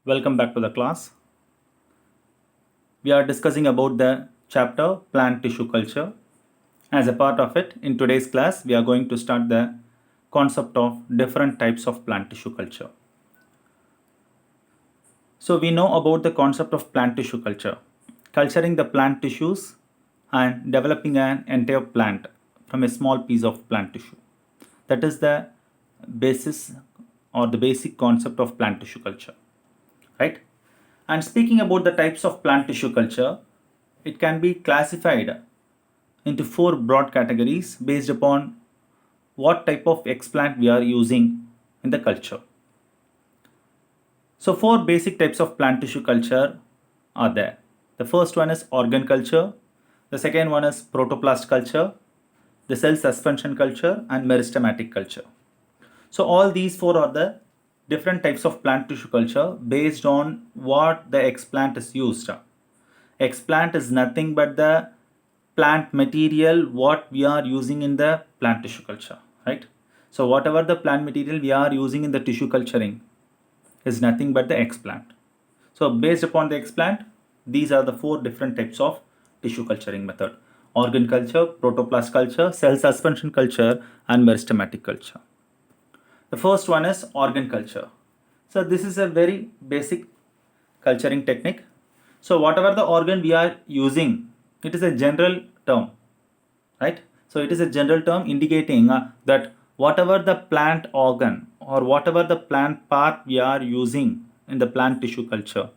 Welcome back to the class. We are discussing about the chapter plant tissue culture. As a part of it, in today's class, we are going to start the concept of different types of plant tissue culture. So we know about the concept of plant tissue culture, culturing the plant tissues and developing an entire plant from a small piece of plant tissue. That is the basis or the basic concept of plant tissue culture, right? And speaking about the types of plant tissue culture, it can be classified into four broad categories based upon what type of explant we are using in the culture. So, four basic types of plant tissue culture are there. The first one is organ culture, the second one is protoplast culture, the cell suspension culture, and meristematic culture. So, all these four are the different types of plant tissue culture based on what the explant is used. Explant is nothing but the plant material what we are using in the plant tissue culture, right? So whatever the plant material we are using in the tissue culturing is nothing but the explant. So based upon the explant, these are the four different types of tissue culturing method: organ culture, protoplast culture, cell suspension culture, and meristematic culture. The first one is organ culture. So this is a very basic culturing technique. So whatever the organ we are using, it is a general term, right? So it is a general term indicating that whatever the plant organ or whatever the plant part we are using in the plant tissue culture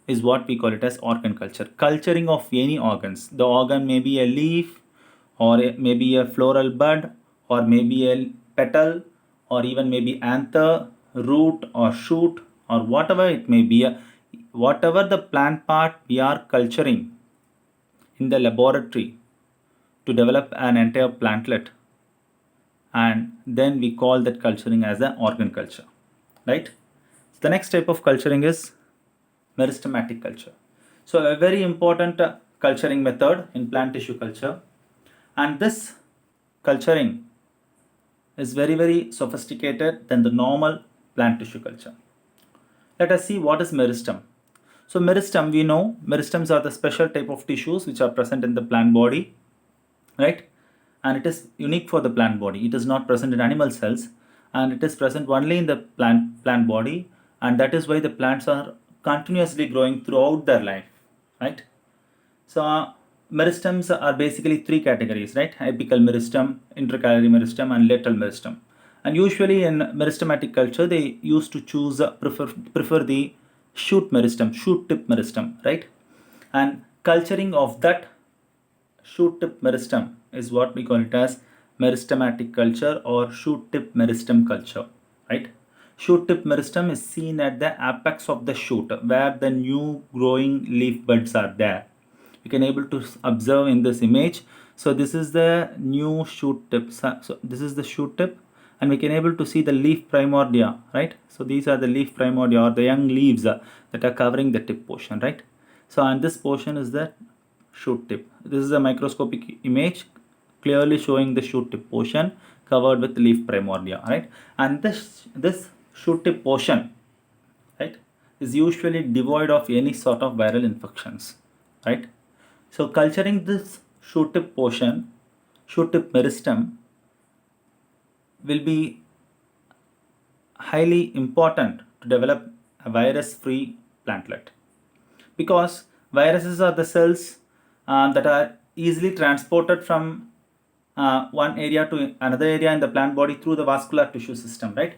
is what we call it as organ culture. Culturing of any organs. The organ may be a leaf, or maybe a floral bud, or maybe a petal, or even maybe anther, root, or shoot, or whatever it may be. Whatever the plant part we are culturing in the laboratory to develop an entire plantlet, and then we call that culturing as an organ culture, right? So the next type of culturing is meristematic culture. So a very important culturing method in plant tissue culture, and this culturing is very sophisticated than the normal plant tissue culture. Let us see what is meristem. So meristem, we know meristems are the special type of tissues which are present in the plant body, right? And it is unique for the plant body. It is not present in animal cells, and it is present only in the plant body, and that is why the plants are continuously growing throughout their life, right? So meristems are basically three categories, right? Apical meristem, intercalary meristem, and lateral meristem. And usually in meristematic culture, they used to choose prefer the shoot meristem, shoot tip meristem, right? And culturing of that shoot tip meristem is what we call it as meristematic culture or shoot tip meristem culture, right? Shoot tip meristem is seen at the apex of the shoot where the new growing leaf buds are there. You can able to observe in this image. So this is the new shoot tip. So this is the shoot tip, and we can able to see the leaf primordia, right? So these are the leaf primordia or the young leaves that are covering the tip portion, right? So and this portion is the shoot tip. This is a microscopic image clearly showing the shoot tip portion covered with leaf primordia, right? And this shoot tip portion, right, is usually devoid of any sort of viral infections, right? So culturing this shoot tip portion, shoot tip meristem, will be highly important to develop a virus-free plantlet, because viruses are the cells that are easily transported from one area to another area in the plant body through the vascular tissue system, right?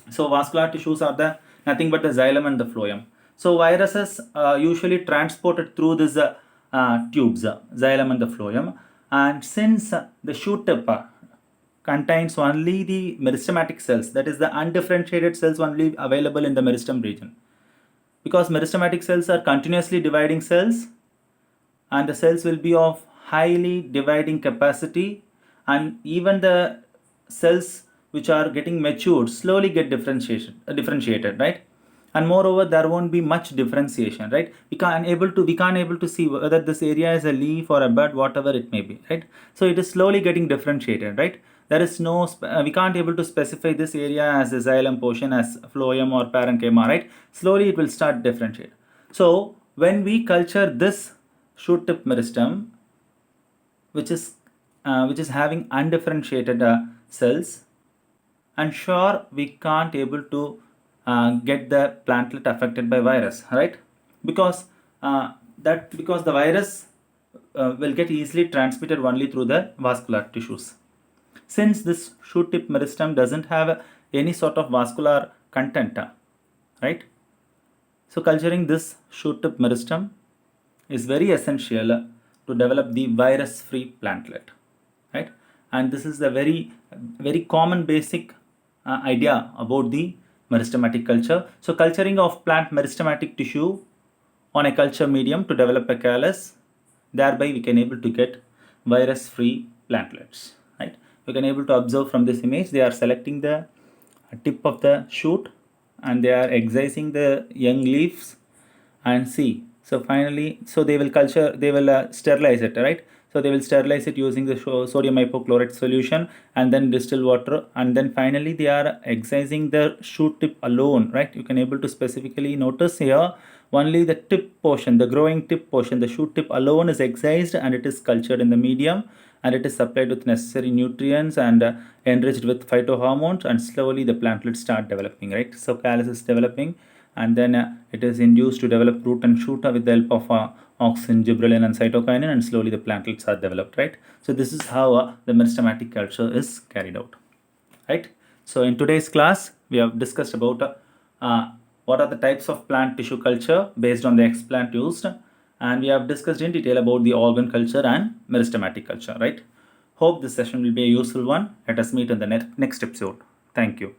So vascular tissues are the nothing but the xylem and the phloem. So viruses usually transported through these tubes, xylem and the phloem, and since the shoot tip contains only the meristematic cells, that is the undifferentiated cells only available in the meristem region, because meristematic cells are continuously dividing cells, and the cells will be of highly dividing capacity, and even the cells which are getting matured slowly get differentiated, right? And moreover there won't be much differentiation, right? We can't able to see whether this area is a leaf or a bud, whatever it may be, right? So it is slowly getting differentiated, right? there is no, we can't able to specify this area as the xylem portion, as phloem or parenchyma, right? Slowly it will start differentiate. So when we culture this shoot tip meristem, which is having undifferentiated cells, and sure we can't able to get the plantlet affected by virus, right? Because because the virus will get easily transmitted only through the vascular tissues. Since this shoot tip meristem doesn't have any sort of vascular content, right? So culturing this shoot tip meristem is very essential to develop the virus free plantlet, right? And this is the very common basic idea about the meristematic culture. So culturing of plant meristematic tissue on a culture medium to develop a callus, thereby we can able to get virus free plantlets, right? We can able to observe from this image, they are selecting the tip of the shoot and they are excising the young leaves, and see, so finally, so they will sterilize it, right? So they will sterilize it using the sodium hypochlorite solution and then distilled water, and then finally they are excising the shoot tip alone, right? You can able to specifically notice here only the tip portion, the growing tip portion, the shoot tip alone is excised and it is cultured in the medium, and it is supplied with necessary nutrients and enriched with phytohormones, and slowly the plantlets start developing, right? So callus is developing, and then it is induced to develop root and shoot with the help of auxin, gibberellin and cytokinin, and slowly the plantlets are developed, right? So this is how the meristematic culture is carried out, right? So in today's class we have discussed about what are the types of plant tissue culture based on the explant used, and we have discussed in detail about the organ culture and meristematic culture, right? Hope this session will be a useful one. Let us meet in the next episode. Thank you.